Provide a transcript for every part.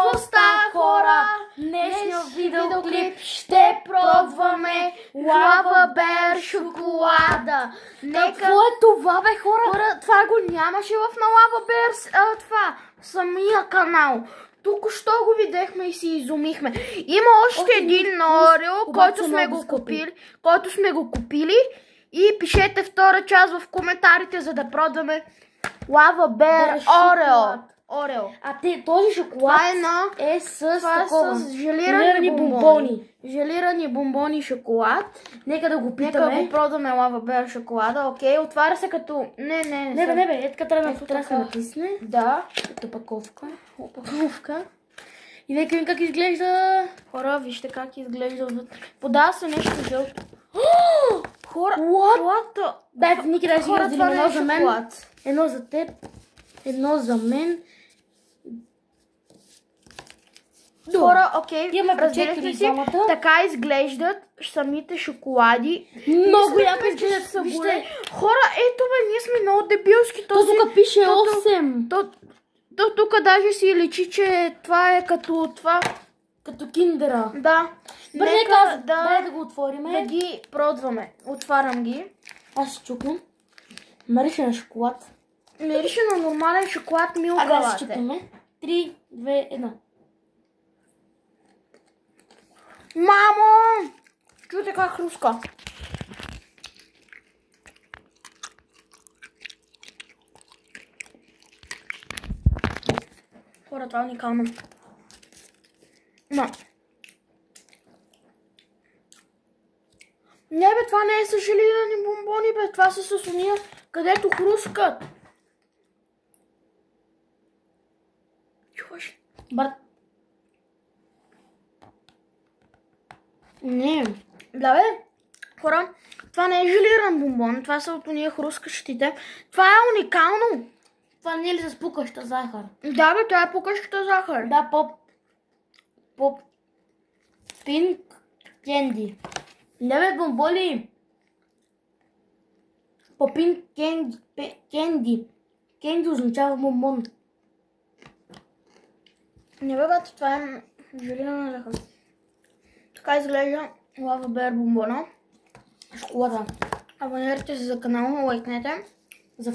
Какво става, хора? Днешния видеоклип ще пробваме Лава Бер шоколада. Какво е това, бе, хора? Това го нямаше в на Лава Бер самия канал. Току-що го видяхме и си изумихме. Има още един Орео, който сме го купили. И пишете втора част в коментарите, за да пробваме Лава Бер Орео. А този шоколад е с желирани бомбони. Желирани бомбони шоколад. Нека да го питаме. Нека го пробваме Лава Бер шоколада. Окей, отваря се като... Не бе, така трябва да се натисне. Да. Като опаковка. И нека видим как изглежда. Хора, вижте как изглежда. Подава се нещо жълто. Хора, Дай, Ники, да си разделим едно за мен, едно за теб, едно за мен. Хора, окей, разделихме си. Така изглеждат самите шоколади. Много яко изглеждат съборе. Хора, ето бе, ние сме много дебилски. То тук пише 8. Тук даже си личи, че това е като това. Като киндера. Да. Дай да го отворим. Да ги пробваме. Отварям ги. Аз ще чукнем. Мирише на шоколад. Мирише на нормален шоколад, милка лате. Да се чукнем. 3, 2, 1. Мамо! Чуйте как хруска. Хора, това е уникално. Не бе, това не е с желирани бомбони, бе. Това са с уния, където хрускат. Чуваш? Брат. Не. Да бе, хора, това не е желиран бомбон, това са от уния хрускащите. Това е уникално. Това не е ли с пукаща захар? Да бе, това е пукащата захар. Да, поп пинк кенди. Не бе, бомболи. Попинк кенди. Кенди означава бомбон. Не бе, бе, това е желирана захар. Така изглежда Лава Бер бомбона. Шоколада. Абонирайте се за канала, лайкнете. За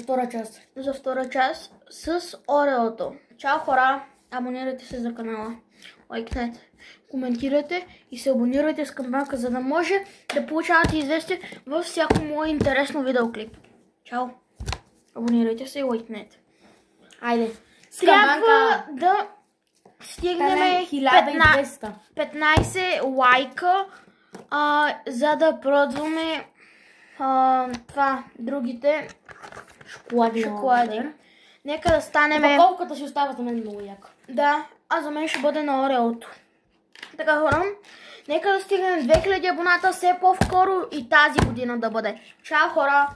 втора част с Ореото. Чао, хора! Абонирайте се за канала, лайкнете, коментирайте и се абонирайте с камбанка, за да може да получавате известие във всяко мое интересно видеоклип. Чао! Абонирайте се и лайкнете. Айде. Трябва да стигнем 15 лайка, за да пробваме другите шоколади. Нека да станем... Опаковката ще остава за мен много яка. Да, а за мен ще бъде на Ореото. Така, хора, нека да стигнем 2000 абоната все по-скоро и тази година да бъде. Чао, хора!